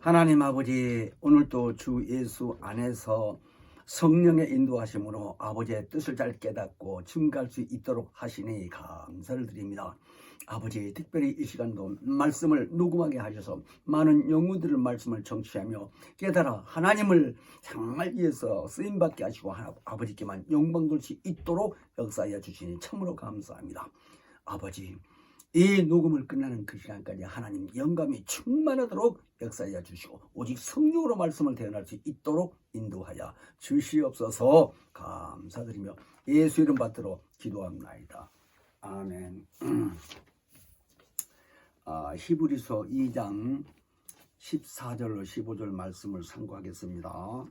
하나님 아버지, 오늘도 주 예수 안에서 성령의 인도하심으로 아버지의 뜻을 잘 깨닫고 증거할 수 있도록 하시니 감사를 드립니다. 아버지, 특별히 이 시간도 말씀을 녹음하게 하셔서 많은 영혼들의 말씀을 청취하며 깨달아 하나님을 정말 위해서 쓰임받게 하시고 아버지께만 영광 돌 수 있도록 역사하여 주시니 참으로 감사합니다. 아버지, 이 녹음을 끝나는 그 시간까지 하나님 영감이 충만하도록 역사하여 주시고 오직 성령으로 말씀을 대언할 수 있도록 인도하여 주시옵소서. 감사드리며 예수 이름 받들어 기도합나이다. 아멘. 히브리서 2장 14절로 15절 말씀을 상고하겠습니다.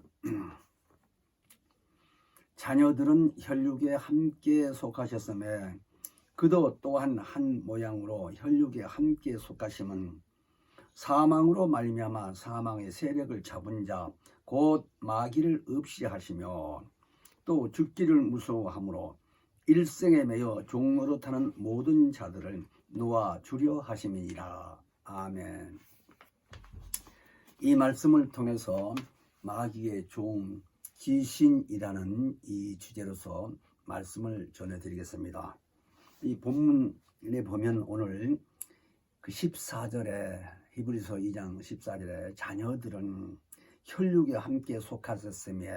자녀들은 혈육에 함께 속하셨으며 그도 또한 한 모양으로 혈육에 함께 속하심은 사망으로 말미암아 사망의 세력을 잡은 자 곧 마귀를 없이 하시며 또 죽기를 무서워하므로 일생에 매여 종노릇하는 모든 자들을 놓아 주려 하심이니라. 아멘. 이 말씀을 통해서 마귀의 종 귀신이라는 이 주제로서 말씀을 전해드리겠습니다. 이 본문에 보면 오늘 그 14절에 히브리서 2장 14절에 자녀들은 혈육에 함께 속하셨으며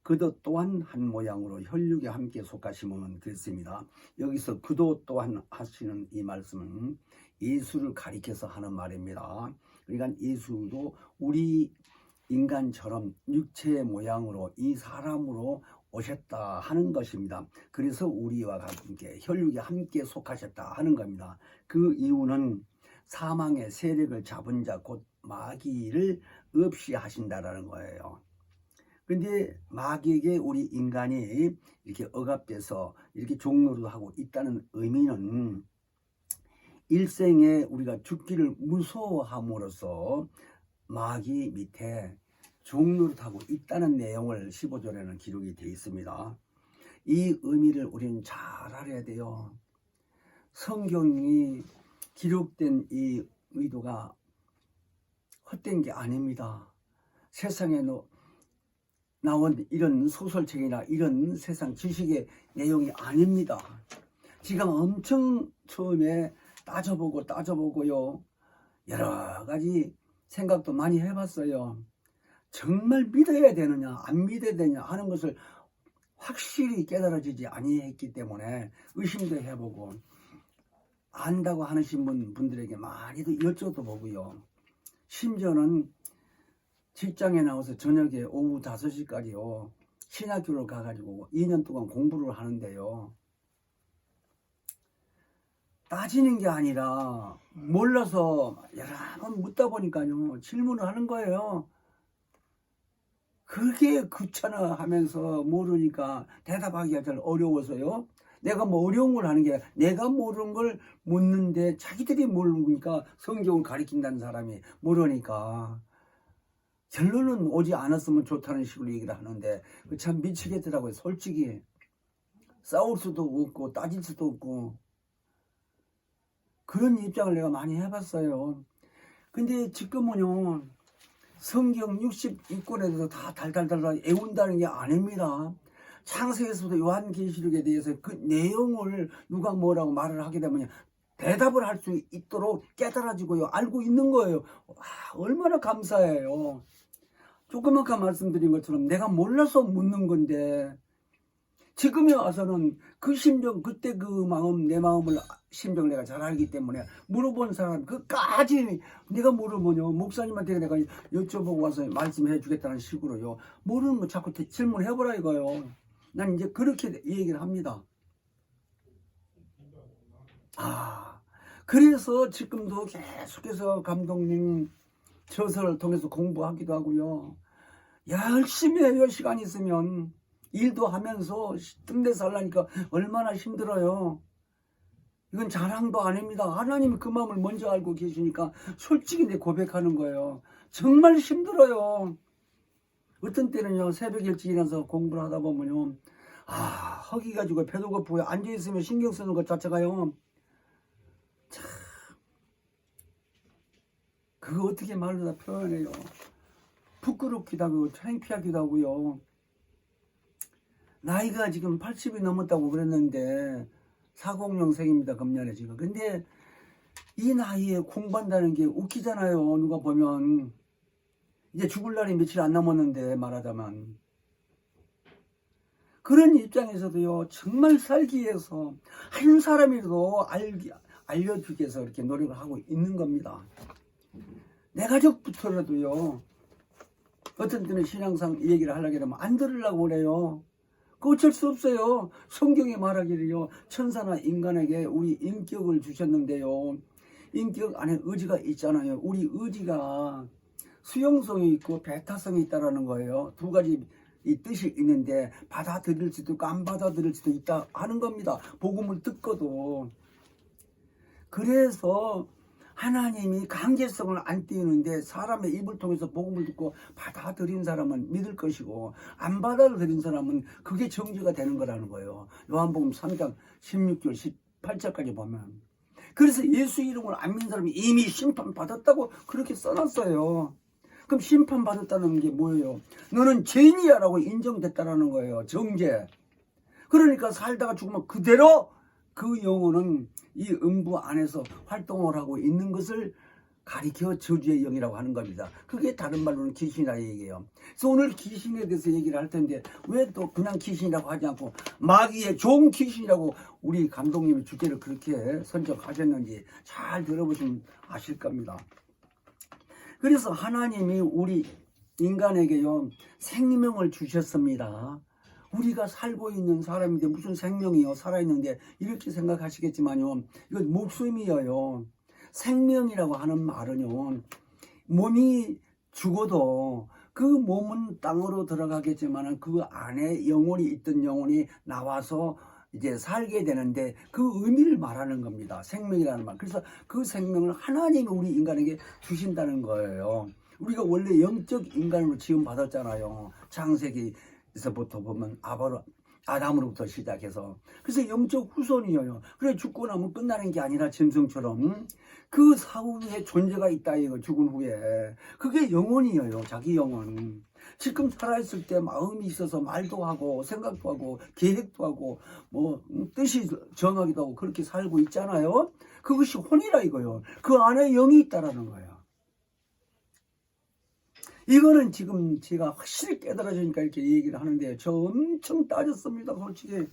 그도 또한 한 모양으로 혈육에 함께 속하시면 그랬습니다. 여기서 그도 또한 하시는 이 말씀은 예수를 가리켜서 하는 말입니다. 그러니까 예수도 우리 인간처럼 육체의 모양으로 이 사람으로 오셨다 하는 것입니다. 그래서 우리와 함께 혈육에 함께 속하셨다 하는 겁니다. 그 이유는 사망의 세력을 잡은 자 곧 마귀를 없이 하신다라는 거예요. 근데 마귀에게 우리 인간이 이렇게 억압돼서 이렇게 종노릇 하고 있다는 의미는 일생에 우리가 죽기를 무서워함으로써 마귀 밑에 종노릇하고 있다는 내용을 15절에는 기록이 되어 있습니다. 이 의미를 우리는 잘 알아야 돼요. 성경이 기록된 이 의도가 헛된 게 아닙니다. 세상에 나온 이런 소설책이나 이런 세상 지식의 내용이 아닙니다. 지금 엄청 처음에 따져보고요. 여러 가지 생각도 많이 해봤어요. 정말 믿어야 되느냐 안 믿어야 되느냐 하는 것을 확실히 깨달아지지 아니했기 때문에 의심도 해보고 안다고 하시는 분들에게 많이도 여쭤보고요. 심지어는 직장에 나와서 저녁에 오후 5시까지요 신학교를 가가지고 2년 동안 공부를 하는데요. 따지는 게 아니라 몰라서 여러 번 묻다 보니까요 질문을 하는 거예요. 그게 귀찮아하면서 모르니까 대답하기가 잘 어려워서요. 내가 뭐 어려운 걸 하는 게 아니라 내가 모르는 걸 묻는데 자기들이 모르니까 성경을 가리킨다는 사람이 모르니까 결론은 오지 않았으면 좋다는 식으로 얘기를 하는데 참 미치겠더라고요. 솔직히 싸울 수도 없고 따질 수도 없고 그런 입장을 내가 많이 해봤어요. 근데 지금은요 성경 62권에 대해서 다 달달달 애운다는 게 아닙니다. 창세기에서부터 요한계시록에 대해서 그 내용을 누가 뭐라고 말을 하게 되면 대답을 할 수 있도록 깨달아지고요 알고 있는 거예요. 얼마나 감사해요. 조금 아까 말씀드린 것처럼 내가 몰라서 묻는 건데 지금에 와서는 그 심정 그때 그 마음 내 마음을 심정을 내가 잘 알기 때문에 물어본 사람 그까지 내가 물어보냐 목사님한테 내가 여쭤보고 와서 말씀해 주겠다는 식으로요 모르는 거 자꾸 질문해보라 이거요. 난 이제 그렇게 얘기를 합니다. 그래서 지금도 계속해서 감독님 저서를 통해서 공부하기도 하고요 열심히 해요. 시간 있으면 일도 하면서 뜸내 살라니까 얼마나 힘들어요. 이건 자랑도 아닙니다. 하나님이 그 마음을 먼저 알고 계시니까 솔직히 내 고백하는 거예요. 정말 힘들어요. 어떤 때는요 새벽 일찍 일어나서 공부를 하다 보면요 허기 가지고 배도 고프고 앉아있으면 신경 쓰는 것 자체가요 참 그거 어떻게 말로 다 표현해요. 부끄럽기도 하고 창피하기도 하고요. 나이가 지금 80이 넘었다고 그랬는데 40년생입니다. 금년에 지금. 근데 이 나이에 공부한다는 게 웃기잖아요. 누가 보면. 이제 죽을 날이 며칠 안 남았는데 말하자면. 그런 입장에서도요. 정말 살기 위해서 한 사람이라도 알려주기 위해서 이렇게 노력을 하고 있는 겁니다. 내 가족부터라도요. 어떤 때는 신앙상 이 얘기를 하려고 하면 안 들으려고 그래요. 그 어쩔 수 없어요. 성경에 말하기를요. 천사나 인간에게 우리 인격을 주셨는데요. 인격 안에 의지가 있잖아요. 우리 의지가 수용성이 있고 배타성이 있다라는 거예요. 두 가지 이 뜻이 있는데 받아들일 수도 있고 안 받아들일 수도 있다 하는 겁니다. 복음을 듣고도. 그래서 하나님이 강제성을 안 띄우는데 사람의 입을 통해서 복음을 듣고 받아들인 사람은 믿을 것이고 안 받아들인 사람은 그게 정죄가 되는 거라는 거예요. 요한복음 3장 16절 18절까지 보면. 그래서 예수 이름을 안 믿는 사람이 이미 심판받았다고 그렇게 써놨어요. 그럼 심판받았다는 게 뭐예요? 너는 죄인이야 라고 인정됐다라는 거예요. 정죄. 그러니까 살다가 죽으면 그대로 그 영혼은 이 음부 안에서 활동을 하고 있는 것을 가리켜 저주의 영이라고 하는 겁니다. 그게 다른 말로는 귀신이라 얘기해요. 그래서 오늘 귀신에 대해서 얘기를 할 텐데 왜 또 그냥 귀신이라고 하지 않고 마귀의 종 귀신이라고 우리 감독님이 주제를 그렇게 선정하셨는지 잘 들어보시면 아실 겁니다. 그래서 하나님이 우리 인간에게요 생명을 주셨습니다. 우리가 살고 있는 사람인데 무슨 생명이요 살아있는데 이렇게 생각하시겠지만요 이건 목숨이에요. 생명이라고 하는 말은요 몸이 죽어도 그 몸은 땅으로 들어가겠지만 그 안에 영혼이 있던 영혼이 나와서 이제 살게 되는데 그 의미를 말하는 겁니다. 생명이라는 말. 그래서 그 생명을 하나님이 우리 인간에게 주신다는 거예요. 우리가 원래 영적 인간으로 지음 받았잖아요. 창세기에서부터 보면 아담으로부터 시작해서. 그래서 영적 후손이에요. 그래 죽고 나면 끝나는 게 아니라 짐승처럼 그 사후에 존재가 있다 이거 죽은 후에. 그게 영혼이에요. 자기 영혼. 지금 살아있을 때 마음이 있어서 말도 하고 생각도 하고 계획도 하고 뭐 뜻이 정하기도 하고 그렇게 살고 있잖아요. 그것이 혼이라 이거요. 그 안에 영이 있다라는 거예요. 이거는 지금 제가 확실히 깨달아지니까 이렇게 얘기를 하는데 저 엄청 따졌습니다. 솔직히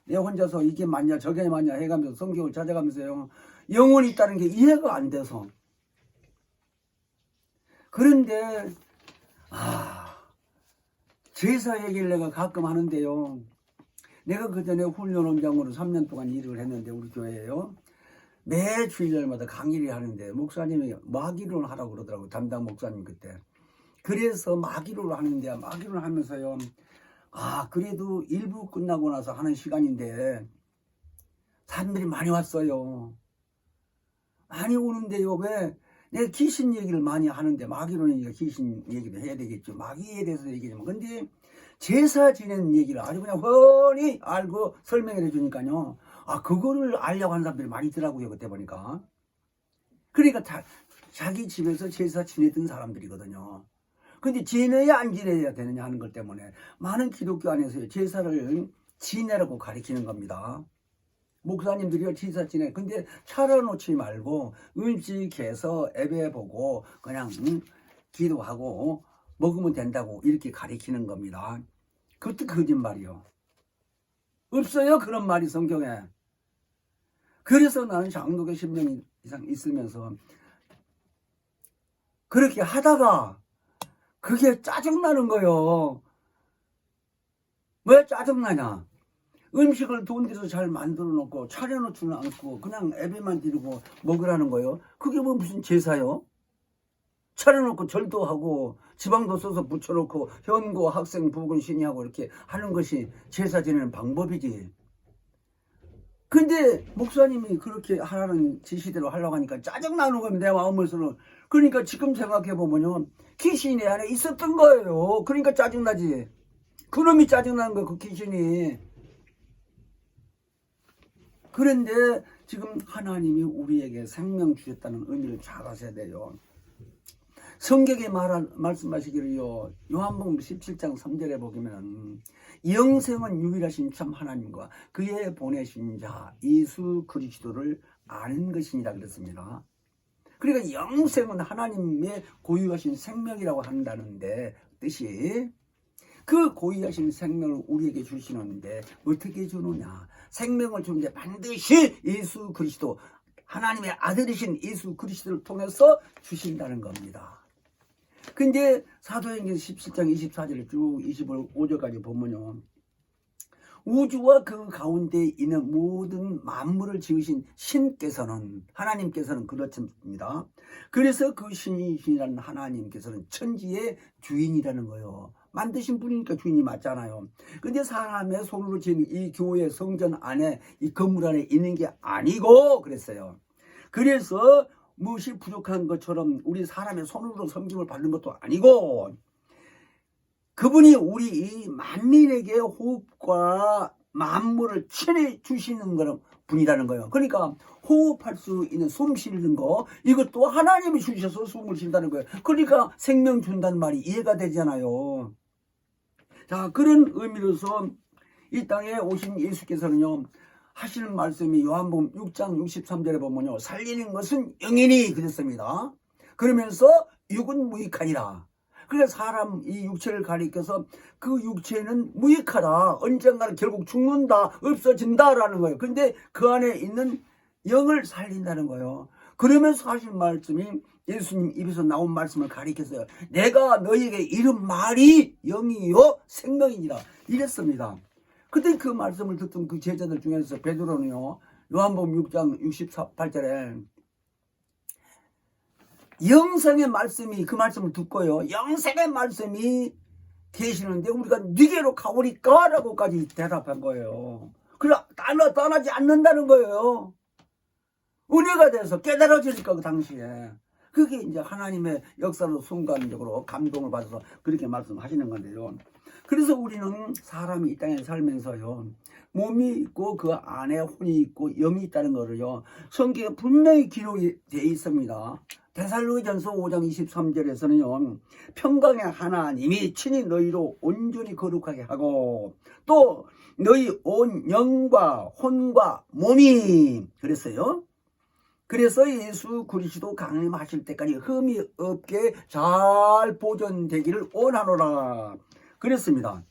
내 혼자서 이게 맞냐 저게 맞냐 해가면서 성경을 찾아가면서요. 영혼이 있다는 게 이해가 안 돼서. 그런데 제사 얘기를 내가 가끔 하는데요. 내가 그전에 훈련원장으로 3년 동안 일을 했는데 우리 교회에요. 매 주일날마다 강의를 하는데 목사님이 마기론을 하라고 그러더라고요. 담당 목사님 그때. 그래서 마기론을 하는데 마기론을 하면서요. 그래도 일부 끝나고 나서 하는 시간인데 사람들이 많이 왔어요. 많이 오는데요. 왜? 내가 귀신 얘기를 많이 하는데 마귀론이니까 귀신 얘기도 해야 되겠죠. 마귀에 대해서 얘기하지만 근데 제사 지내는 얘기를 아주 그냥 훤히 알고 설명해 주니까요. 그거를 알려고 하는 사람들이 많이 있더라고요. 그때 보니까. 그러니까 자기 집에서 제사 지내던 사람들이거든요. 근데 지내야 안 지내야 되느냐 하는 것 때문에 많은 기독교 안에서 제사를 지내라고 가리키는 겁니다. 목사님들이요 제사 지내. 근데 차려놓지 말고 음식해서 예배 보고 그냥 기도하고 먹으면 된다고 이렇게 가리키는 겁니다. 그것도 거짓말이요. 없어요 그런 말이 성경에. 그래서 나는 장로교 10년 이상 있으면서 그렇게 하다가 그게 짜증나는 거예요. 왜 짜증나냐? 음식을 돈 들여서 잘 만들어 놓고 차려놓지는 않고 그냥 예배만 드리고 먹으라는 거예요. 그게 뭐 무슨 제사요? 차려놓고 절도 하고 지방도 써서 붙여놓고 현고 학생 부군 신이하고 이렇게 하는 것이 제사 지내는 방법이지. 근데 목사님이 그렇게 하라는 지시대로 하려고 하니까 짜증나는 겁니다. 내 마음에서는. 그러니까 지금 생각해보면요 귀신이 내 안에 있었던 거예요. 그러니까 짜증나지. 그놈이 짜증나는 거예요. 그 귀신이. 그런데 지금 하나님이 우리에게 생명 주셨다는 의미를 잘 아셔야 돼요. 성경에 말씀하시기를요, 요한복음 17장 3절에 보면 영생은 유일하신 참 하나님과 그의 보내신 자 예수 그리스도를 아는 것이니라 그랬습니다. 그러니까 영생은 하나님의 고유하신 생명이라고 한다는데 뜻이, 그 고유하신 생명을 우리에게 주시는데 어떻게 주느냐, 생명을 주는데 반드시 예수 그리스도, 하나님의 아들이신 예수 그리스도를 통해서 주신다는 겁니다. 근데 사도행전 17장 24절 쭉 25절까지 보면요, 우주와 그 가운데 있는 모든 만물을 지으신 신께서는, 하나님께서는 그렇습니다. 그래서 그 신이시라는 하나님께서는 천지의 주인이라는 거예요. 만드신 분이니까 주인이 맞잖아요. 근데 사람의 손으로 지은 이 교회 성전 안에, 이 건물 안에 있는 게 아니고 그랬어요. 그래서 무엇이 부족한 것처럼 우리 사람의 손으로 섬김을 받는 것도 아니고, 그분이 우리 이 만민에게 호흡과 만물을 친히 주시는 그런 분이라는 거예요. 그러니까 호흡할 수 있는 숨 쉬는 거, 이것도 하나님이 주셔서 숨을 쉰다는 거예요. 그러니까 생명 준다는 말이 이해가 되잖아요. 자, 그런 의미로서 이 땅에 오신 예수께서는요, 하시는 말씀이 요한복음 6장 63절에 보면요, 살리는 것은 영이니 그랬습니다. 그러면서 육은 무익하니라. 그래서 사람 이 육체를 가리켜서 그 육체는 무익하다, 언젠가는 결국 죽는다, 없어진다라는 거예요. 근데 그 안에 있는 영을 살린다는 거예요. 그러면서 하신 말씀이 예수님 입에서 나온 말씀을 가리켜서요, 내가 너희에게 이른 말이 영이요 생명이니라 이랬습니다. 그때 그 말씀을 듣던 그 제자들 중에서 베드로는요, 요한복음 6장 68절에 영생의 말씀이, 그 말씀을 듣고요, 영생의 말씀이 계시는데 우리가 네게로 가오리까? 라고까지 대답한 거예요. 그래, 떠나지 않는다는 거예요. 은혜가 돼서 깨달아지니까 그 당시에. 그게 이제 하나님의 역사로 순간적으로 감동을 받아서 그렇게 말씀하시는 건데요. 그래서 우리는 사람이 이 땅에 살면서요, 몸이 있고 그 안에 혼이 있고 영이 있다는 거를요, 성경에 분명히 기록이 되어 있습니다. 데살로니가전서 5장 23절에서는요, 평강의 하나님이 친히 너희로 온전히 거룩하게 하고 또 너희 온 영과 혼과 몸이, 그랬어요. 그래서 예수 그리스도 강림하실 때까지 흠이 없게 잘 보존되기를 원하노라 그랬습니다.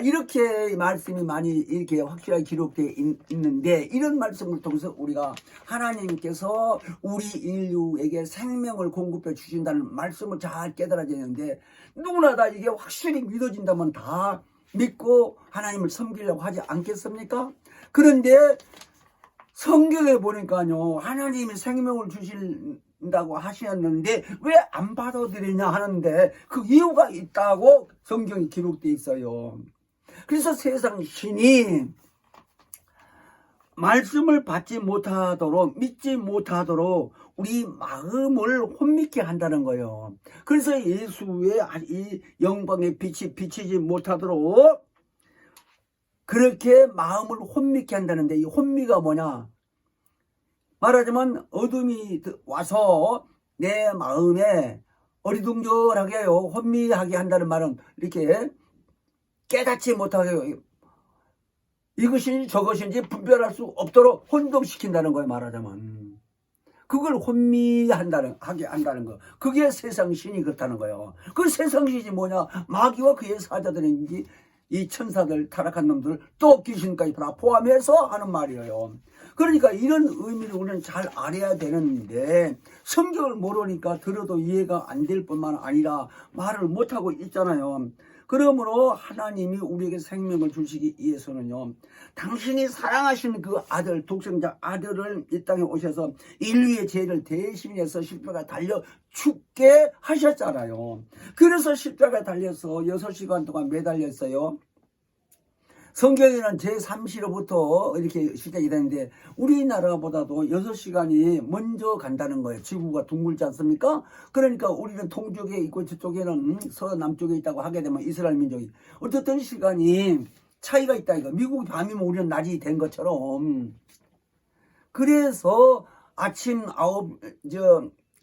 이렇게 말씀이 많이 이렇게 확실하게 기록되어 있는데, 이런 말씀을 통해서 우리가 하나님께서 우리 인류에게 생명을 공급해 주신다는 말씀을 잘 깨달아지는데, 누구나 다 이게 확실히 믿어진다면 다 믿고 하나님을 섬기려고 하지 않겠습니까? 그런데 성경에 보니까요, 하나님이 생명을 주신다고 하셨는데 왜 안 받아들이냐 하는데 그 이유가 있다고 성경이 기록되어 있어요. 그래서 세상 신이 말씀을 받지 못하도록, 믿지 못하도록 우리 마음을 혼미케 한다는 거예요. 그래서 예수의 이 영광의 빛이 비치지 못하도록 그렇게 마음을 혼미케 한다는데, 이 혼미가 뭐냐? 말하자면 어둠이 와서 내 마음에 어리둥절하게 해요. 혼미하게 한다는 말은 이렇게 깨닫지 못하게 해요. 이것인지 저것인지 분별할 수 없도록 혼동시킨다는 거예요. 말하자면 그걸 하게 한다는 거. 그게 세상 신이 그렇다는 거예요. 그 세상 신이 뭐냐? 마귀와 그의 사자들인지 이 천사들, 타락한 놈들, 또 귀신까지 다 포함해서 하는 말이에요. 그러니까 이런 의미를 우리는 잘 알아야 되는데, 성경을 모르니까 들어도 이해가 안 될 뿐만 아니라 말을 못하고 있잖아요. 그러므로 하나님이 우리에게 생명을 주시기 위해서는요, 당신이 사랑하시는 그 아들, 독생자 아들을 이 땅에 오셔서 인류의 죄를 대신해서 십자가에 달려 죽게 하셨잖아요. 그래서 십자가에 달려서 6시간 동안 매달렸어요. 성경에는 제3시로부터 이렇게 시작이 되는데 우리나라보다도 6시간이 먼저 간다는 거예요. 지구가 둥글지 않습니까? 그러니까 우리는 동쪽에 있고 저쪽에는 서남쪽에 있다고 하게 되면 이스라엘 민족이 어떻든 시간이 차이가 있다 이거. 미국이 밤이면 우리는 낮이 된 것처럼. 그래서 아침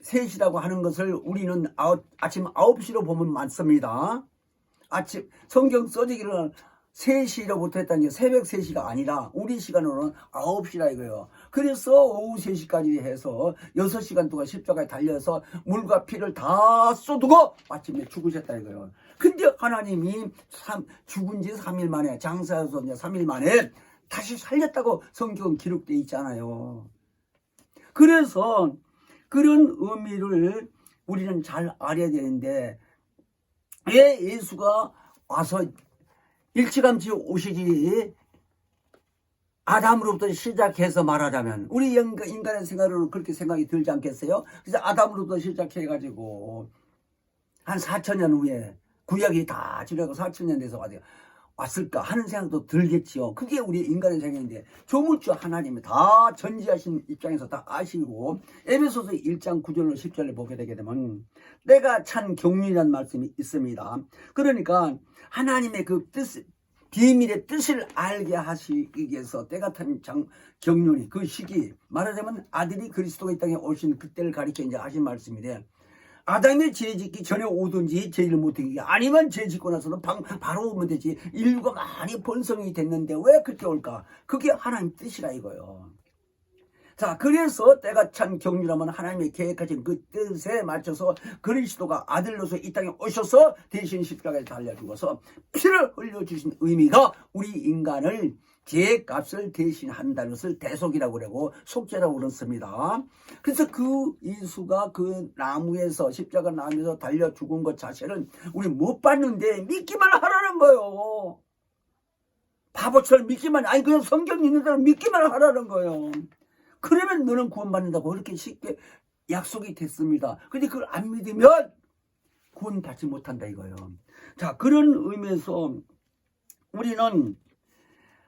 셋이라고 하는 것을 우리는 아침 9시로 보면 많습니다. 아침 성경 써지기를 3시로부터 했다는 게 새벽 3시가 아니라 우리 시간으로는 9시라 이거예요. 그래서 오후 3시까지 해서 6시간 동안 십자가에 달려서 물과 피를 다 쏟고 아침에 죽으셨다 이거예요. 근데 하나님이 죽은 지 3일 만에 장사해서 이제 3일 만에 다시 살렸다고 성경 기록되어 있잖아요. 그래서 그런 의미를 우리는 잘 알아야 되는데 왜 예수가 와서 일찌감치 오시지 아담으로부터 시작해서 말하자면 우리 인간의 생각으로는 그렇게 생각이 들지 않겠어요? 그래서 아담으로부터 시작해가지고 한 4,000년 후에 구약이 다 지나고 4,000년 돼서 왔을까 하는 생각도 들겠지요. 그게 우리 인간의 생각인데 조물주 하나님이 다 전지하신 입장에서 다 아시고 에베소서 1장 9절로 10절을 보게 되게 되면 내가 찬 경륜이라는 말씀이 있습니다. 그러니까 하나님의 그 뜻, 비밀의 뜻을 알게 하시기 위해서 때가 탄 경륜이 그 시기 말하자면 아들이 그리스도가 이 땅에 오신 그때를 가리켜 이제 하신 말씀인데 아담이 죄 짓기 전에 오든지 죄를 못하기 아니면 죄 짓고 나서는 바로 오면 되지. 인류가 많이 번성이 됐는데 왜 그렇게 올까? 그게 하나님 뜻이라 이거요. 자, 그래서 때가 참 경륜하면 하나님의 계획하신 그 뜻에 맞춰서 그리스도가 아들로서 이 땅에 오셔서 대신 십자가에 달려 죽어서 피를 흘려주신 의미가 우리 인간을 죄값을 대신한다는 것을 대속이라고 그러고 속죄라고 그렇습니다. 그래서 그 예수가 그 나무에서 십자가 나무에서 달려 죽은 것 자체는 우리 못 봤는데 믿기만 하라는 거예요. 바보처럼 믿기만 아니 그냥 성경 있는 사람 믿기만 하라는 거예요. 그러면 너는 구원받는다고 그렇게 쉽게 약속이 됐습니다. 근데 그걸 안 믿으면 구원받지 못한다 이거예요. 자, 그런 의미에서 우리는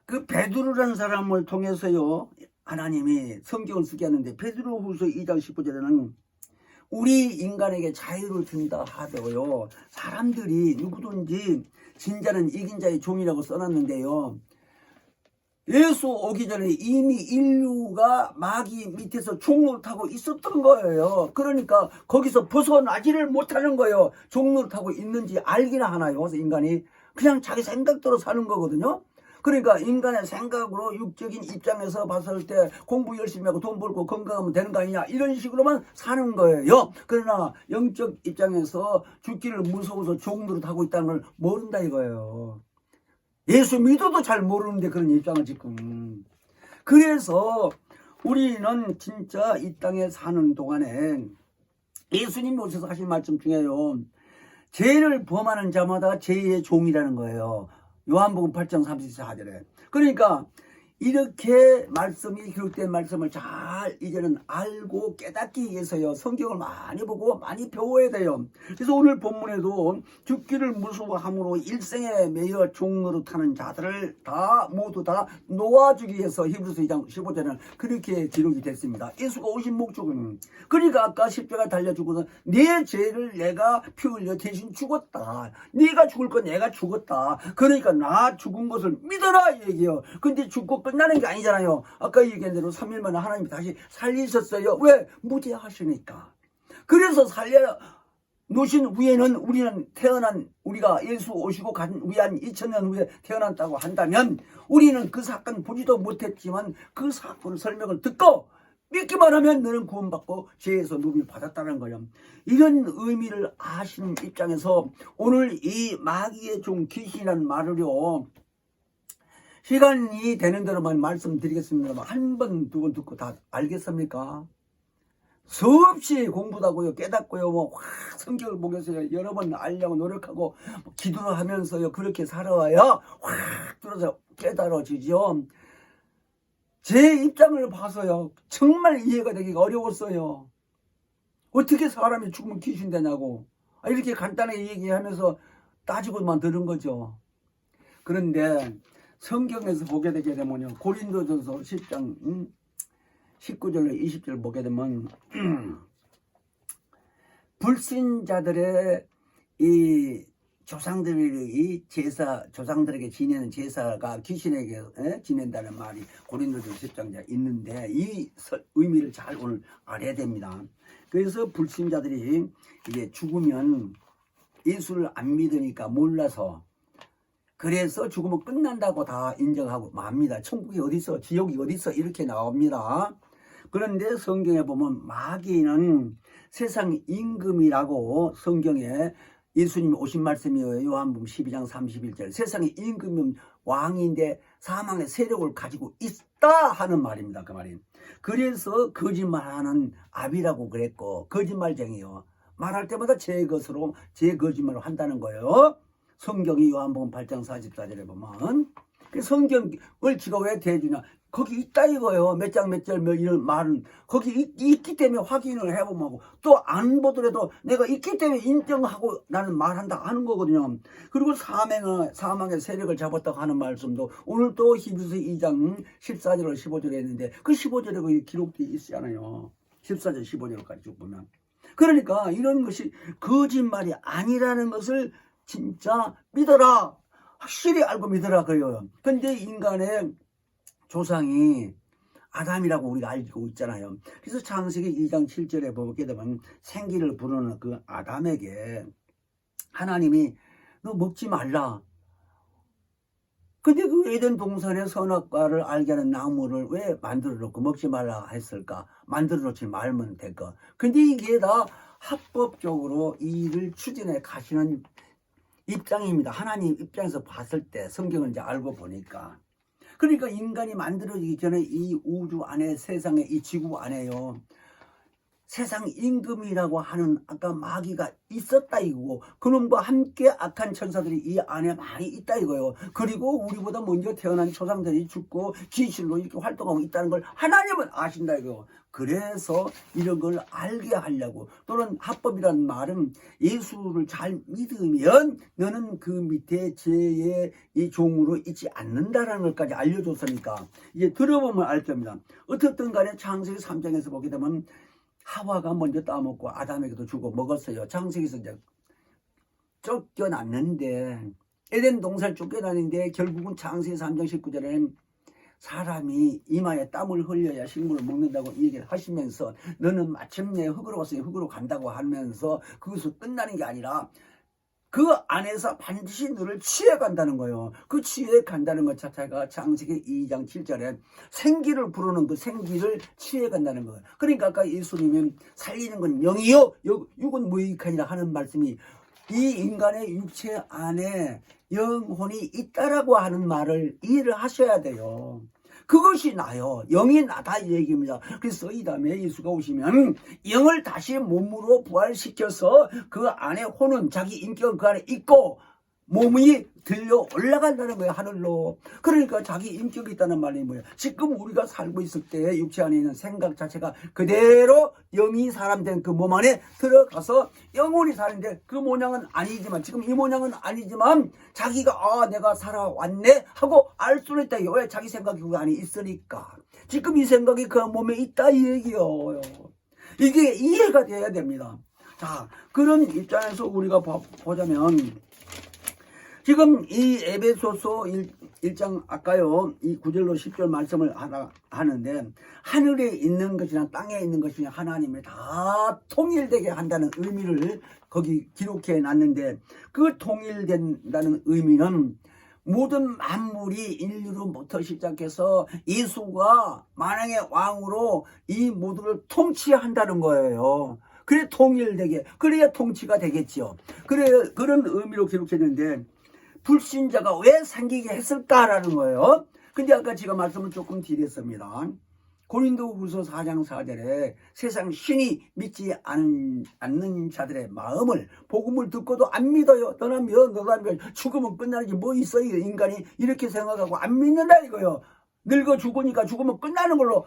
그 베드로라는 사람을 통해서요 하나님이 성경을 쓰게 하는데 베드로후서 2장 19절에는 우리 인간에게 자유를 준다 하더요. 사람들이 누구든지 진자는 이긴 자의 종이라고 써놨는데요. 예수 오기 전에 이미 인류가 마귀 밑에서 종노릇하고 있었던 거예요. 그러니까 거기서 벗어나지를 못하는 거예요. 종노릇하고 있는지 알기나 하나요. 그래서 인간이 그냥 자기 생각대로 사는 거거든요. 그러니까 인간의 생각으로 육적인 입장에서 봤을 때 공부 열심히 하고 돈 벌고 건강하면 되는 거 아니냐 이런 식으로만 사는 거예요. 그러나 영적 입장에서 죽기를 무서워서 종노릇하고 있다는 걸 모른다 이거예요. 예수 믿어도 잘 모르는데 그런 입장을 지금. 그래서 우리는 진짜 이 땅에 사는 동안에 예수님이 오셔서 하신 말씀 중에요. 죄를 범하는 자마다 죄의 종이라는 거예요. 요한복음 8장 34절에. 그러니까 이렇게 말씀이 기록된 말씀을 잘 이제는 알고 깨닫기 위해서요. 성경을 많이 보고 많이 배워야 돼요. 그래서 오늘 본문에도 죽기를 무서워함으로 일생에 매여 종노릇하는 자들을 모두 다 놓아주기 위해서 히브리서 2장 15절에는 그렇게 기록이 됐습니다. 예수가 오신 목적은 그러니까 아까 십자가 달려 죽어서 내 죄를 내가 피 흘려 대신 죽었다. 네가 죽을 건 내가 죽었다. 그러니까 나 죽은 것을 믿어라 이 얘기예요. 근데 죽고 끝나는 게 아니잖아요. 아까 얘기한 대로 3일 만에 하나님이 다시 살리셨어요. 왜? 무죄하시니까. 그래서 살려 놓으신 후에는 우리가 예수 오시고 간 후에 한 2000년 후에 태어났다고 한다면 우리는 그 사건 보지도 못했지만 그 사건의 설명을 듣고 믿기만 하면 너는 구원받고 죄에서 누움을 받았다는 거예요. 이런 의미를 아시는 입장에서 오늘 이 마귀의 종 귀신이라는 말을요. 시간이 되는 대로만 말씀드리겠습니다만 한 번, 두 번 듣고 다 알겠습니까? 수없이 공부도 하고요, 깨닫고요, 성경을 보겠어요. 여러 번 알려고 노력하고 기도를 하면서요, 그렇게 살아와야 확 들어서 깨달아지죠. 제 입장을 봐서요, 정말 이해가 되기가 어려웠어요. 어떻게 사람이 죽으면 귀신 되냐고. 이렇게 간단하게 얘기하면서 따지고만 들은 거죠. 그런데 성경에서 보게 되게 되면요. 고린도전서 10장 19절로 20절 보게 되면 불신자들의 이 조상들의 조상들에게 지내는 제사가 귀신에게 지낸다는 말이 고린도전서 10장에 있는데 이 의미를 잘 오늘 알아야 됩니다. 그래서 불신자들이 이제 죽으면 예수를 안 믿으니까 몰라서 그래서 죽으면 끝난다고 다 인정하고 맙니다. 천국이 어디서 지옥이 어디서 이렇게 나옵니다. 그런데 성경에 보면 마귀는 세상 임금이라고 성경에 예수님이 오신 말씀이에요. 요한복음 12장 31절. 세상의 임금은 왕인데 사망의 세력을 가지고 있다 하는 말입니다. 그 말이. 그래서 거짓말하는 아비라고 그랬고 거짓말쟁이요. 말할 때마다 제 것으로 제 거짓말을 한다는 거예요. 성경이 요한복음 8장 44절에 보면 그 성경을 지가 왜 대주냐. 거기 있다 이거예요. 몇 장 몇 절 몇 이런 말은 거기 있기 때문에 확인을 해보면 하고 또 안 보더라도 내가 있기 때문에 인정하고 나는 말한다 하는 거거든요. 그리고 사망의 세력을 잡았다고 하는 말씀도 오늘 또 히브리서 2장 14절을 15절에 했는데 그 15절에 거기 기록되어 있잖아요. 14절 15절까지 쭉 보면. 그러니까 이런 것이 거짓말이 아니라는 것을 진짜 믿어라. 확실히 알고 믿어라 그래요. 근데 인간의 조상이 아담이라고 우리가 알고 있잖아요. 그래서 창세기 1장 7절에 보게 되면 생기를 부르는 그 아담에게 하나님이 너 먹지 말라. 근데 그 에덴 동산의 선악과를 알게 하는 나무를 왜 만들어 놓고 먹지 말라 했을까? 만들어 놓지 말면 될까? 근데 이게 다 합법적으로 이 일을 추진해 가시는 입장입니다. 하나님 입장에서 봤을 때 성경을 이제 알고 보니까. 그러니까 인간이 만들어지기 전에 이 우주 안에 세상에 이 지구 안에요. 세상 임금이라고 하는 아까 마귀가 있었다 이거고 그놈과 함께 악한 천사들이 이 안에 많이 있다 이거예요. 그리고 우리보다 먼저 태어난 조상들이 죽고 귀신으로 이렇게 활동하고 있다는 걸 하나님은 아신다 이거예요. 그래서 이런 걸 알게 하려고 또는 합법이라는 말은 예수를 잘 믿으면 너는 그 밑에 죄의 이 종으로 있지 않는다라는 것까지 알려줬으니까 이제 들어보면 알 겁니다. 어떻든 간에 창세기 3장에서 보게 되면 하와가 먼저 따먹고 아담에게도 주고 먹었어요. 창세기에서 이제 쫓겨났는데 에덴 동산을 쫓겨났는데 결국은 창세기 3장 19절에는 사람이 이마에 땀을 흘려야 식물을 먹는다고 얘기를 하시면서 너는 마침내 흙으로 왔으니 흙으로 간다고 하면서 그것을 끝나는 게 아니라 그 안에서 반드시 너를 취해간다는 거예요. 그 취해간다는 것 자체가 창세기 2장 7절에 생기를 부르는 그 생기를 취해간다는 거예요. 그러니까 아까 예수님은 살리는 건 영이요 육은 무익하니라 하는 말씀이 이 인간의 육체 안에 영혼이 있다라고 하는 말을 이해를 하셔야 돼요. 그것이 나요. 영이 나다 이 얘기입니다. 그래서 이 다음에 예수가 오시면 영을 다시 몸으로 부활시켜서 그 안에 혼은 자기 인격은 그 안에 있고 몸이 들려 올라간다는 거예요. 하늘로. 그러니까 자기 인격이 있다는 말이 뭐예요? 지금 우리가 살고 있을 때 육체 안에 있는 생각 자체가 그대로 영이 사람 된 그 몸 안에 들어가서 영혼이 사는데 그 모양은 아니지만 지금 이 모양은 아니지만 자기가 내가 살아왔네 하고 알 수는 있다. 왜? 자기 생각이 그 안에 있으니까. 지금 이 생각이 그 몸에 있다 이 얘기요. 이게 이해가 돼야 됩니다. 자, 그런 입장에서 우리가 보자면 지금 이 에베소서 1장 아까요 이 9절로 10절 말씀을 하는데 하늘에 있는 것이나 땅에 있는 것이나 하나님이 다 통일되게 한다는 의미를 거기 기록해 놨는데 그 통일된다는 의미는 모든 만물이 인류로부터 시작해서 예수가 만왕의 왕으로 이 모두를 통치한다는 거예요. 그래 통일되게 그래야 통치가 되겠죠. 그래 그런 의미로 기록했는데 불신자가 왜 생기게 했을까라는 거예요. 근데 아까 제가 말씀을 조금 드렸습니다. 고린도후서 4장 4절에 세상 신이 믿지 않는 자들의 마음을 복음을 듣고도 안 믿어요. 너나 믿어 너나 믿어. 죽으면 끝나는 게 뭐 있어요. 인간이 이렇게 생각하고 안 믿는다 이거예요. 늙어 죽으니까 죽으면 끝나는 걸로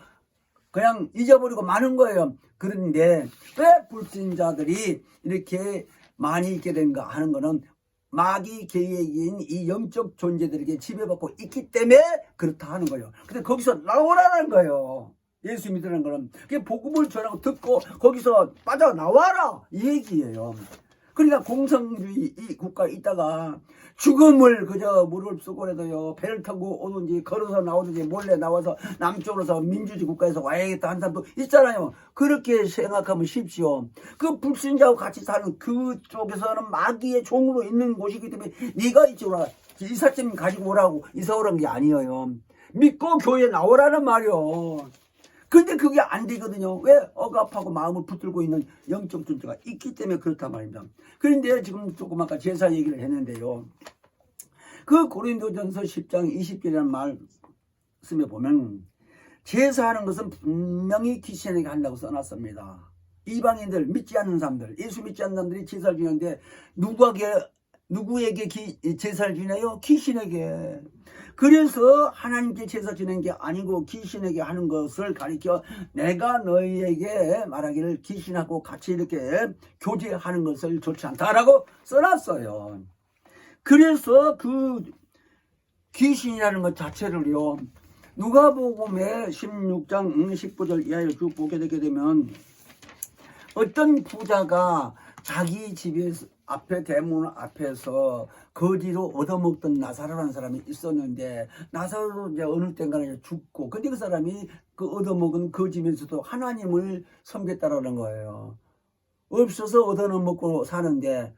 그냥 잊어버리고 마는 거예요. 그런데 왜 불신자들이 이렇게 많이 있게 된가 하는 거는 마귀 계획인 이 영적 존재들에게 지배받고 있기 때문에 그렇다 하는 거예요. 근데 거기서 나오라는 거예요. 예수 믿으라는 거는 그게 복음을 전하고 듣고 거기서 빠져나와라 이 얘기예요. 그러니까 공산주의 이 국가에 있다가 죽음을 그저 무릎 쓰고라도요 배를 타고 오든지 걸어서 나오든지 몰래 나와서 남쪽으로서 민주주의 국가에서 와야겠다 한 사람도 있잖아요. 그렇게 생각하면 쉽지요. 그 불신자하고 같이 사는 그쪽에서는 마귀의 종으로 있는 곳이기 때문에 네가 이쪽으로 이삿짐 가지고 오라고 이사 오라는 게 아니에요. 믿고 교회에 나오라는 말이요. 근데 그게 안 되거든요. 왜? 억압하고 마음을 붙들고 있는 영적 존재가 있기 때문에 그렇단 말입니다. 그런데 지금 조금 아까 제사 얘기를 했는데요. 그 고린도전서 10장 20절이라는 말씀에 보면 제사하는 것은 분명히 귀신에게 한다고 써놨습니다. 이방인들, 믿지 않는 사람들, 예수 믿지 않는 사람들이 제사를 지내는데 누구에게 제사를 지내요? 귀신에게. 그래서 하나님께 제사 지낸 게 아니고 귀신에게 하는 것을 가리켜 내가 너희에게 말하기를 귀신하고 같이 이렇게 교제하는 것을 좋지 않다라고 써놨어요. 그래서 그 귀신이라는 것 자체를요, 누가복음의 16장 19절 이하를 쭉 보게 되게 되면 어떤 부자가 자기 집에서 앞에 대문 앞에서 거지로 얻어먹던 나사로라는 사람이 있었는데 나사로도 이제 어느 땐가는 죽고 근데 그 사람이 그 얻어먹은 거지면서도 하나님을 섬겼다라는 거예요. 없어서 얻어먹고 사는데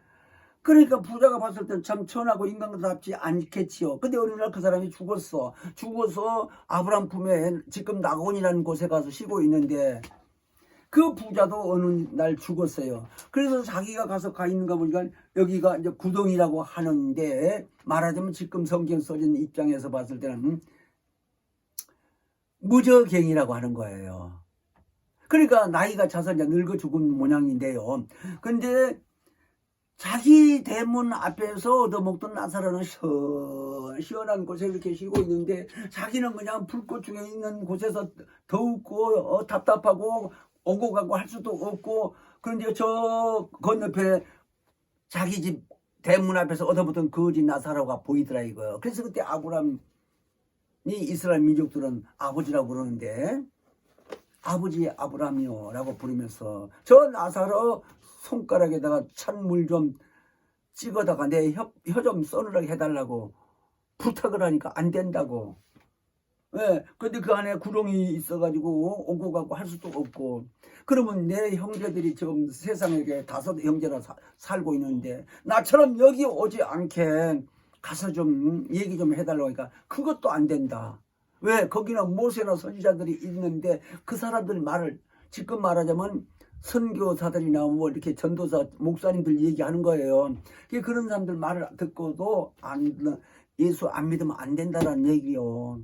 그러니까 부자가 봤을 때 참 천하고 인간답지 않겠지요. 근데 어느 날 그 사람이 죽어서 아브람 품에 지금 나곤이라는 곳에 가서 쉬고 있는데 그 부자도 어느 날 죽었어요. 그래서 자기가 가서 가 있는가 보니까 여기가 이제 구덩이라고 하는데 말하자면 지금 성경 써진 입장에서 봤을 때는 무저갱이라고 하는 거예요. 그러니까 나이가 차서 이제 늙어 죽은 모양인데요. 근데 자기 대문 앞에서 얻어먹던 나사로는 시원한 곳에 이렇게 쉬고 있는데 자기는 그냥 불꽃 중에 있는 곳에서 더웠고 답답하고 오고 가고 할 수도 없고 그런데 저 건너편에 자기 집 대문 앞에서 얻어먹던 거지 나사로가 보이더라 이거요. 그래서 그때 아브람이 이스라엘 민족들은 아버지라고 부르는데 아버지 아브람이요 라고 부르면서 저 나사로 손가락에다가 찬물 좀 찍어다가 내 혀 좀 써느라게 해달라고 부탁을 하니까 안 된다고. 예, 근데 그 안에 구렁이 있어가지고 오고 가고 할 수도 없고 그러면 내 형제들이 지금 세상에 5 형제라 살고 있는데 나처럼 여기 오지 않게 가서 좀 얘기 좀 해달라고 하니까 그것도 안 된다. 왜? 거기는 모세나 선지자들이 있는데 그 사람들 말을 지금 말하자면 선교사들이나 뭐 이렇게 전도사 목사님들 얘기하는 거예요. 그런 사람들 말을 듣고도 예수 안 믿으면 안 된다는 얘기요.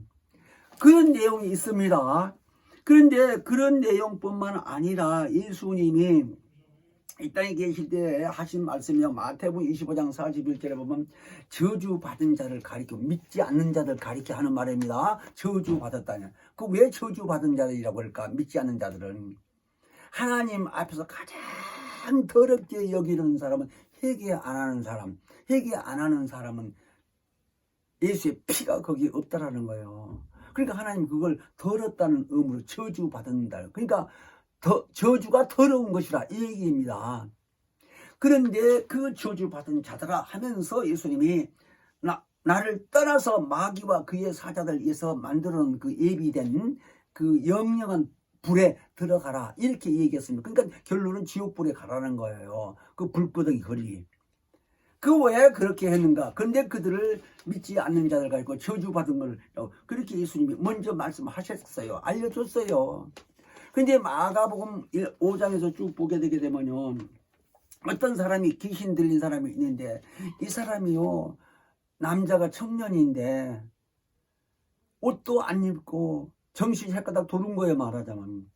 그런 내용이 있습니다. 그런데 그런 내용뿐만 아니라 예수님이 이 땅에 계실 때 하신 말씀이요. 마태복음 25장 41절에 보면 저주받은 자를 가리켜 믿지 않는 자들 가리켜 하는 말입니다. 저주받았다냐. 그 왜 저주받은 자들이라고 할까? 믿지 않는 자들은 하나님 앞에서 가장 더럽게 여기는 사람은 회개 안 하는 사람. 회개 안 하는 사람은 예수의 피가 거기에 없다라는 거예요. 그러니까 하나님 그걸 더럽다는 의미로 저주받는다. 그러니까 저주가 더러운 것이라 이 얘기입니다. 그런데 그 저주받은 자들아 하면서 예수님이 나를 떠나서 마귀와 그의 사자들 위해서 만들어 놓은 그 예비된 그 영영한 불에 들어가라 이렇게 얘기했습니다. 그러니까 결론은 지옥불에 가라는 거예요. 그 불끄덩이 거리. 그 왜 그렇게 했는가? 근데 그들을 믿지 않는 자들 가지고 저주받은 걸 그렇게 예수님이 먼저 말씀하셨어요. 알려줬어요. 근데 마가복음 5장에서 쭉 보게 되게 되면요. 어떤 사람이 귀신 들린 사람이 있는데 이 사람이요. 남자가 청년인데 옷도 안 입고 정신이 헷가닥 도는 거예요. 말하자면.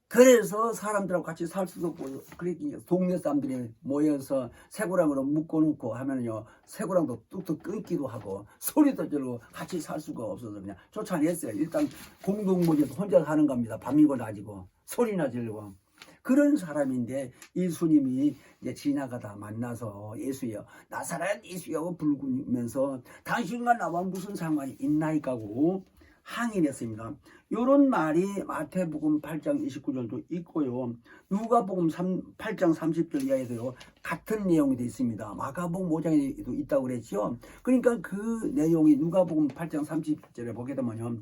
그래서 사람들하고 같이 살 수도 없고 그렇게 동네 사람들이 모여서 쇠고랑으로 묶어놓고 하면요 쇠고랑도 뚝뚝 끊기도 하고 소리도 지르고 같이 살 수가 없어서 그냥 쫓아냈어요. 일단 공동모지에서 혼자 사는 겁니다. 밤이고 낮이고 소리나 지르고 그런 사람인데 예수님이 이제 지나가다 만나서 예수여 나사렛 예수여 부르면서 당신과 나와 무슨 상관이 있나이까고 항의를 했습니다. 요런 말이 마태복음 8장 29절도 있고요. 누가복음 8장 30절 이하에도요. 같은 내용이 되어 있습니다. 마가복음 5장에도 있다고 그랬죠. 그러니까 그 내용이 누가복음 8장 30절에 보게 되면요.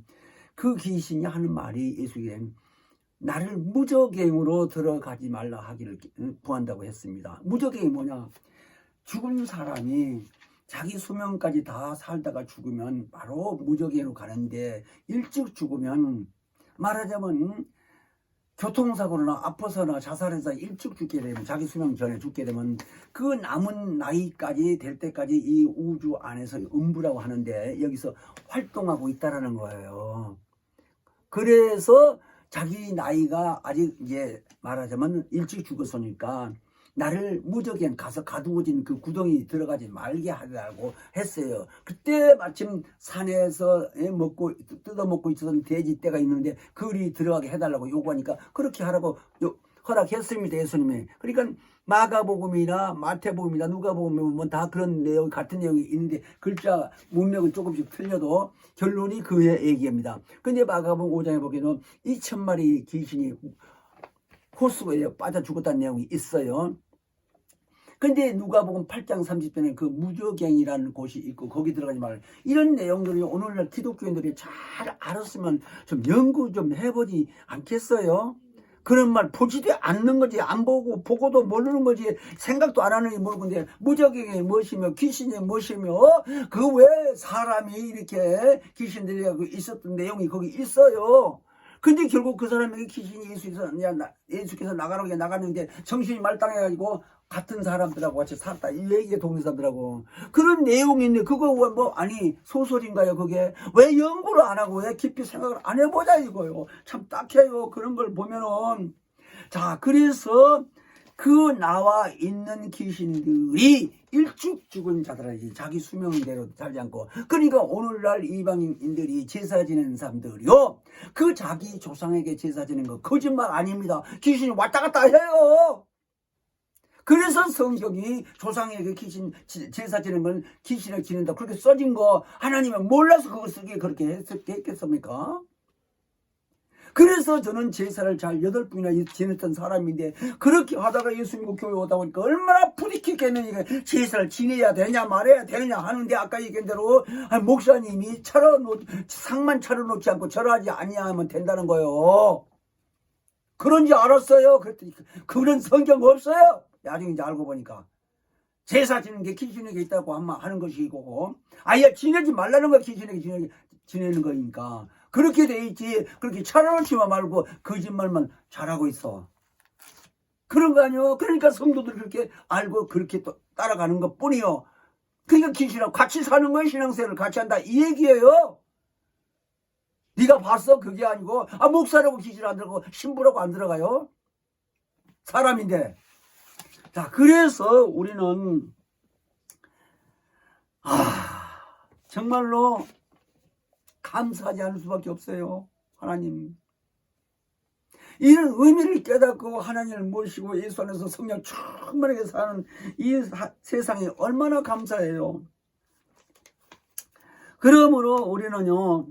그 귀신이 하는 말이 예수에게 나를 무저갱으로 들어가지 말라 하기를 구한다고 했습니다. 무저갱이 뭐냐? 죽은 사람이 자기 수명까지 다 살다가 죽으면 바로 무저갱으로 가는데 일찍 죽으면 말하자면 교통사고나 아파서나 자살해서 일찍 죽게 되면 자기 수명 전에 죽게 되면 그 남은 나이까지 될 때까지 이 우주 안에서 음부라고 하는데 여기서 활동하고 있다라는 거예요. 그래서 자기 나이가 아직 이제 말하자면 일찍 죽었으니까 나를 무적엔 가서 가두어진 그 구덩이 들어가지 말게 하라고 했어요. 그때 마침 산에서 뜯어먹고 있었던 돼지 떼가 있는데 그리 들어가게 해달라고 요구하니까 그렇게 하라고 허락했습니다. 예수님이. 그러니까 마가복음이나 마태복음이나 누가복음은 다 그런 내용 같은 내용이 있는데 글자 문맥은 조금씩 틀려도 결론이 그 얘기입니다. 근데 마가복음 5장에 보기에는 2,000마리 귀신이 호수에 빠져 죽었다는 내용이 있어요. 근데 누가복음 8장 30절에 그 무저갱이라는 곳이 있고 거기 들어가지 말라. 이런 내용들이 오늘날 기독교인들이 잘 알았으면 좀 연구 좀 해보지 않겠어요? 그런 말 보지도 않는 거지. 안 보고 보고도 모르는 거지. 생각도 안 하는 게 모르는데 무저갱이 무엇이며 귀신이 무엇이며 그 왜 사람이 이렇게 귀신들이 있었던 내용이 거기 있어요. 근데 결국 그 사람에게 귀신이 예수께서 나가라고 나갔는데 정신이 말짱해가지고 같은 사람들하고 같이 살았다. 이 얘기에 동의사람들하고 그런 내용이 있는데 그거 뭐 아니 소설인가요? 그게 왜 연구를 안 하고 왜 깊이 생각을 안 해보자 이거요. 참 딱해요. 그런 걸 보면은 자 그래서 그 나와 있는 귀신들이 일찍 죽은 자들이지 자기 수명대로 살지 않고 그러니까 오늘날 이방인들이 제사 지내는 사람들이요 그 자기 조상에게 제사 지내는 거 거짓말 아닙니다. 귀신이 왔다 갔다 해요. 그래서 성경이 조상에게 귀신 제사 지내는 건 귀신을 지낸다 그렇게 써진 거 하나님은 몰라서 그걸 쓰기에 그렇게 했겠습니까? 그래서 저는 제사를 잘 8번이나 지냈던 사람인데 그렇게 하다가 예수님 교회 오다 보니까 얼마나 부딪히겠느냐. 제사를 지내야 되냐 말해야 되냐 하는데 아까 얘기한 대로 목사님이 상만 차려놓지 않고 절하지 아니하면 된다는 거예요. 그런지 알았어요. 그랬더니 그런 성경 없어요. 나중에 이제 알고 보니까 제사 지내는 게 귀신에게 있다고 하는 것이고 아예 지내지 말라는 거 귀신에게 지내는 거니까 그렇게 돼 있지. 그렇게 차려놓지만 말고 거짓말만 잘하고 있어. 그런 거 아니요. 그러니까 성도들 그렇게 알고 그렇게 또 따라가는 것 뿐이요. 그러니까 귀신하고 같이 사는 거예요. 신앙생활을 같이 한다 이 얘기예요. 네가 봤어? 그게 아니고 목사라고 귀신 안 들어가고 신부라고 안 들어가요. 사람인데. 자 그래서 우리는 정말로 감사하지 않을 수밖에 없어요. 하나님 이런 의미를 깨닫고 하나님을 모시고 예수 안에서 성령 충만하게 사는 이 세상이 얼마나 감사해요. 그러므로 우리는요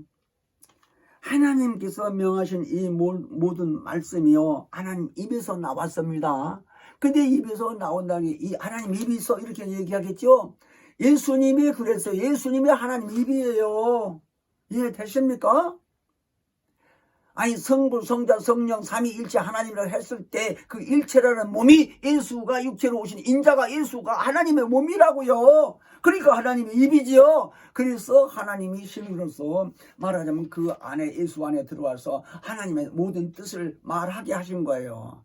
하나님께서 명하신 이 모든 말씀이요 하나님 입에서 나왔습니다. 근데 입에서 나온다는 게 이 하나님 입에서 이렇게 얘기하겠죠. 예수님이 그랬어요. 예수님이 하나님 입이에요. 이해되십니까? 아니 성부 성자 성령 삼위일체 하나님이라고 했을 때 그 일체라는 몸이 예수가 육체로 오신 인자가 예수가 하나님의 몸이라고요. 그러니까 하나님의 입이지요. 그래서 하나님이 신으로서 말하자면 그 안에 예수 안에 들어와서 하나님의 모든 뜻을 말하게 하신 거예요.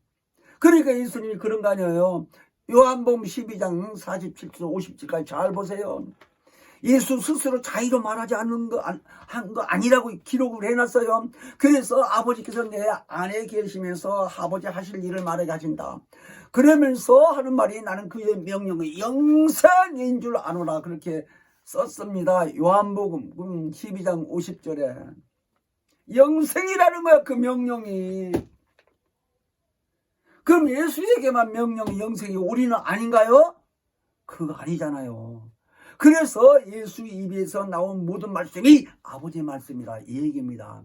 그러니까 예수님이 그런 거 아니에요. 요한복음 12장 47절 50절까지 잘 보세요. 예수 스스로 자의로 말하지 않는 한 거 아니라고 기록을 해놨어요. 그래서 아버지께서 내 안에 계시면서 아버지 하실 일을 말하게 하신다. 그러면서 하는 말이 나는 그의 명령이 영생인 줄 아노라 그렇게 썼습니다. 요한복음 12장 50절에 영생이라는 거야. 그 명령이. 그럼 예수에게만 명령이 영생이 우리는 아닌가요? 그거 아니잖아요. 그래서 예수 입에서 나온 모든 말씀이 아버지의 말씀이라 이 얘기입니다.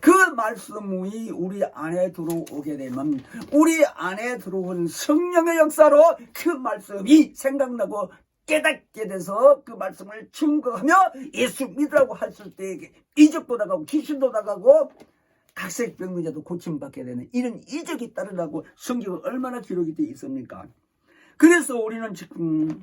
그 말씀이 우리 안에 들어오게 되면 우리 안에 들어온 성령의 역사로 그 말씀이 생각나고 깨닫게 돼서 그 말씀을 증거하며 예수 믿으라고 했을 때 이적도 나가고 귀신도 나가고 각색병자도 고침받게 되는 이런 이적이 따르라고 성경은 얼마나 기록이 되어 있습니까? 그래서 우리는 지금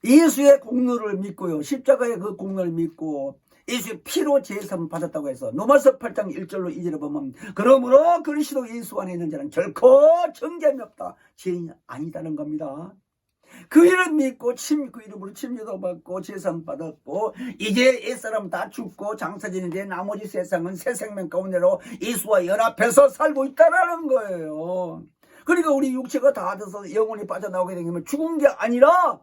예수의 공로를 믿고요, 십자가의 그 공로를 믿고 예수의 피로 제사함을 받았다고 해서 로마서 8장 1절로 2절에 보면 그러므로 그리스도 예수 안에 있는 자는 결코 정죄함이 없다, 죄인이 아니다는 겁니다. 그 이름 믿고 그 이름으로 침례도 받고 제사함 받았고 이제 옛사람 다 죽고 장사지는데 나머지 세상은 새 생명 가운데로 예수와 연합해서 살고 있다는 거예요. 그러니까 우리 육체가 다 돼서 영혼이 빠져나오게 되면 죽은 게 아니라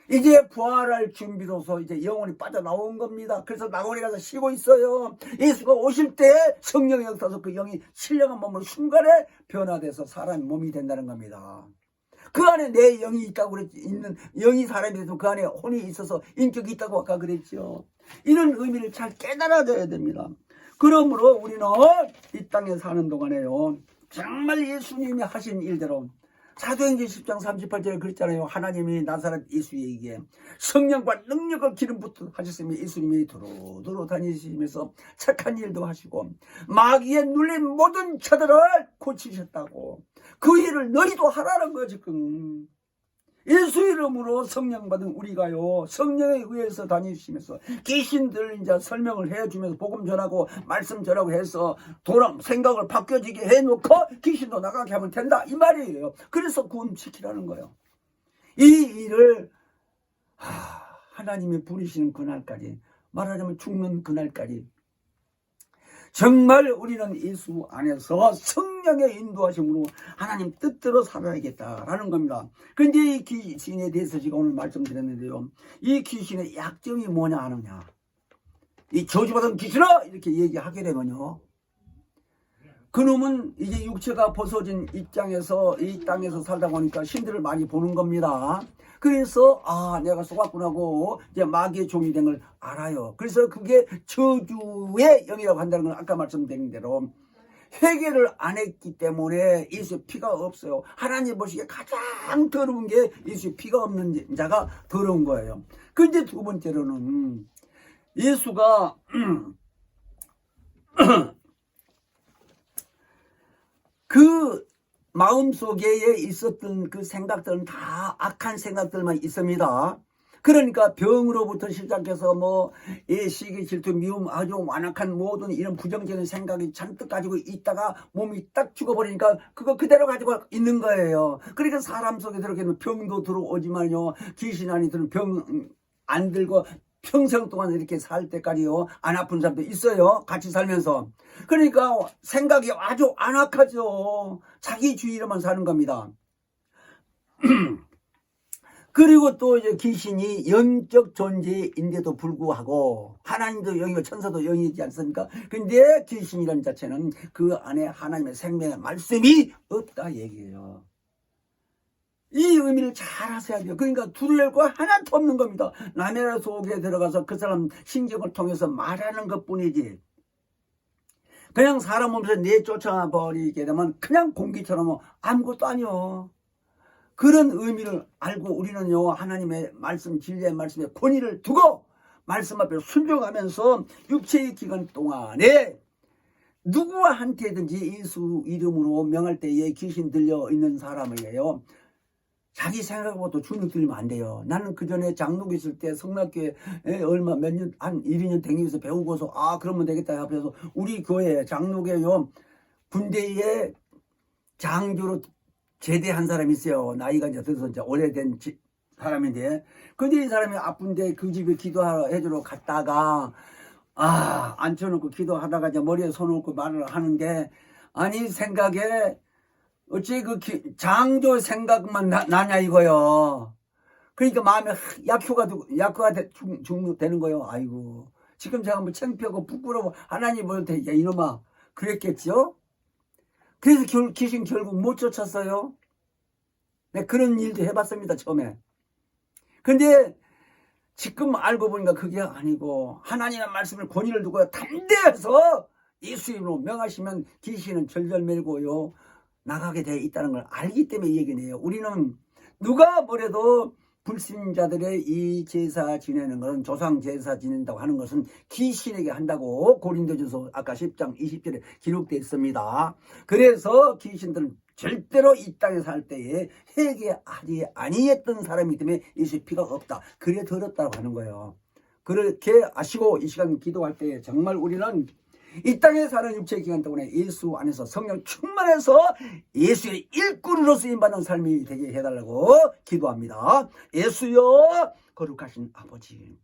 이제 부활할 준비로서 이제 영혼이 빠져나온 겁니다. 그래서 낙원에 가서 쉬고 있어요. 예수가 오실 때 성령이 역사서 그 영이 신령한 몸으로 순간에 변화돼서 사람 몸이 된다는 겁니다. 그 안에 내 영이 있다고 그랬지. 있는 영이 사람이 돼서 그 안에 혼이 있어서 인격이 있다고 아까 그랬죠. 이런 의미를 잘 깨달아줘야 됩니다. 그러므로 우리는 이 땅에 사는 동안에요, 정말 예수님이 하신 일대로 사도행전 10장 38절에 그랬잖아요. 하나님이 나사렛 예수에게 성령과 능력을 기름 붓듯 하셨으며 예수님이 두루두루 다니시면서 착한 일도 하시고 마귀에 눌린 모든 자들을 고치셨다고. 그 일을 너희도 하라는 거야 지금. 예수 이름으로 성령 받은 우리가요, 성령에 의해서 다니시면서 귀신들 이제 설명을 해주면서 복음 전하고 말씀 전하고 해서 생각을 바뀌어지게 해놓고 귀신도 나가게 하면 된다 이 말이에요. 그래서 구원시키라는 거예요. 이 일을 하나님이 부리시는 그날까지, 말하자면 죽는 그날까지 정말 우리는 예수 안에서 성령의 인도하심으로 하나님 뜻대로 살아야겠다라는 겁니다. 그런데 이 귀신에 대해서 제가 오늘 말씀드렸는데요, 이 귀신의 약점이 뭐냐 하느냐, 이 저주받은 귀신아 이렇게 얘기하게 되면요, 그놈은 이제 육체가 벗어진 입장에서 이 땅에서 살다 보니까 신들을 많이 보는 겁니다. 그래서 내가 속았구나 하고 이제 마귀의 종이 된 걸 알아요. 그래서 그게 저주의 영이라고 한다는 건 아까 말씀드린 대로 회개를 안 했기 때문에 예수의 피가 없어요. 하나님 보시기에 가장 더러운 게 예수의 피가 없는 자가 더러운 거예요. 그런데 두 번째로는 예수가 그 마음속에 있었던 그 생각들은 다 악한 생각들만 있습니다. 그러니까 병으로부터 시작해서 시기, 질투, 미움, 아주 완악한 모든 이런 부정적인 생각이 잔뜩 가지고 있다가 몸이 딱 죽어버리니까 그거 그대로 가지고 있는 거예요. 그러니까 사람 속에 들어가면 병도 들어오지만요, 귀신 안에 들은 병 안 들고 평생 동안 이렇게 살 때까지요 안 아픈 사람도 있어요, 같이 살면서. 그러니까 생각이 아주 안악하죠. 자기 주의로만 사는 겁니다. 그리고 또 이제 귀신이 영적 존재인데도 불구하고 하나님도 영이고 천사도 영이지 않습니까? 근데 귀신이라는 자체는 그 안에 하나님의 생명의 말씀이 없다 얘기예요. 이 의미를 잘 하셔야 돼요. 그러니까 두려울 거 하나도 없는 겁니다. 남의 속에 들어가서 그 사람 신경을 통해서 말하는 것뿐이지, 그냥 사람 몸에서 내쫓아버리게 되면 그냥 공기처럼 아무것도 아니요. 그런 의미를 알고 우리는요, 하나님의 말씀, 진리의 말씀에 권위를 두고 말씀 앞에 순종하면서 육체의 기간 동안에 누구한테든지 예수 이름으로 명할 때에 귀신 들려 있는 사람에게요, 자기 생각보다 주눅 들리면 안 돼요. 나는 그 전에 장로교 있을 때 성락교에 얼마 몇 년, 한 1, 2년 댕기면서 배우고서 그러면 되겠다 하면서 우리 교회 장로교요 군대에 장교로 제대한 사람이 있어요. 나이가 이제 들어서 이제 오래된 사람인데, 근데 이 사람이 아픈데 그 집에 기도해주러 갔다가 앉혀놓고 기도하다가 이제 머리에 손 얹고 말을 하는데, 아니 생각에 어째 그 장조 생각만 나냐 이거요. 그러니까 마음에 약효가 되는 거예요. 아이고, 지금 제가 뭐 창피하고 부끄러워 하나님 볼 때 이놈아 그랬겠죠. 그래서 귀신 결국 못 쫓았어요. 네, 그런 일도 해봤습니다 처음에. 근데 지금 알고 보니까 그게 아니고 하나님의 말씀을 권위를 두고 담대해서 예수 이름으로 명하시면 귀신은 절절 밀고요 나가게 되어 있다는 걸 알기 때문에 얘기네요. 우리는 누가 뭐래도 불신자들의 이 제사 지내는 것은 조상 제사 지낸다고 하는 것은 귀신에게 한다고 고린도전서 아까 10장 20절에 기록되어 있습니다. 그래서 귀신들은 절대로 이 땅에 살 때에 회개하지 아니했던 사람이기 때문에 예수의 피가 없다. 그래 더럽다고 하는 거예요. 그렇게 아시고 이 시간 기도할 때에 정말 우리는 이 땅에 사는 육체의 기간 동안에 예수 안에서 성령 충만해서 예수의 일꾼으로 쓰임받는 삶이 되게 해달라고 기도합니다. 예수여 거룩하신 아버지,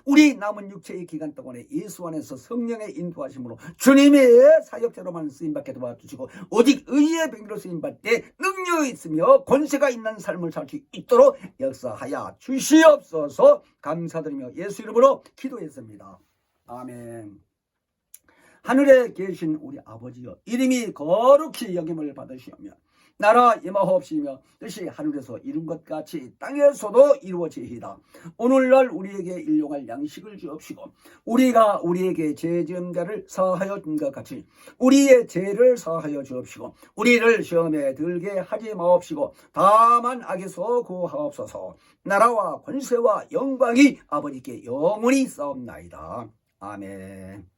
우리 남은 육체의 기간 동안에 예수 안에서 성령의 인도하심으로 주님의 사역자로만 쓰임받게 도와주시고 오직 의의 병기로 쓰임받을 때 능력이 있으며 권세가 있는 삶을 살 수 있도록 역사하여 주시옵소서. 감사드리며 예수 이름으로 기도했습니다. 아멘. 하늘에 계신 우리 아버지여, 이름이 거룩히 여김을 받으시오며 나라 임하옵시며 뜻이 하늘에서 이룬 것 같이 땅에서도 이루어지이다. 오늘날 우리에게 일용할 양식을 주옵시고 우리가 우리에게 죄 지은 자를 사하여 준 것 같이 우리의 죄를 사하여 주옵시고 우리를 시험에 들게 하지 마옵시고 다만 악에서 구하옵소서. 나라와 권세와 영광이 아버지께 영원히 있사옵나이다. 아멘.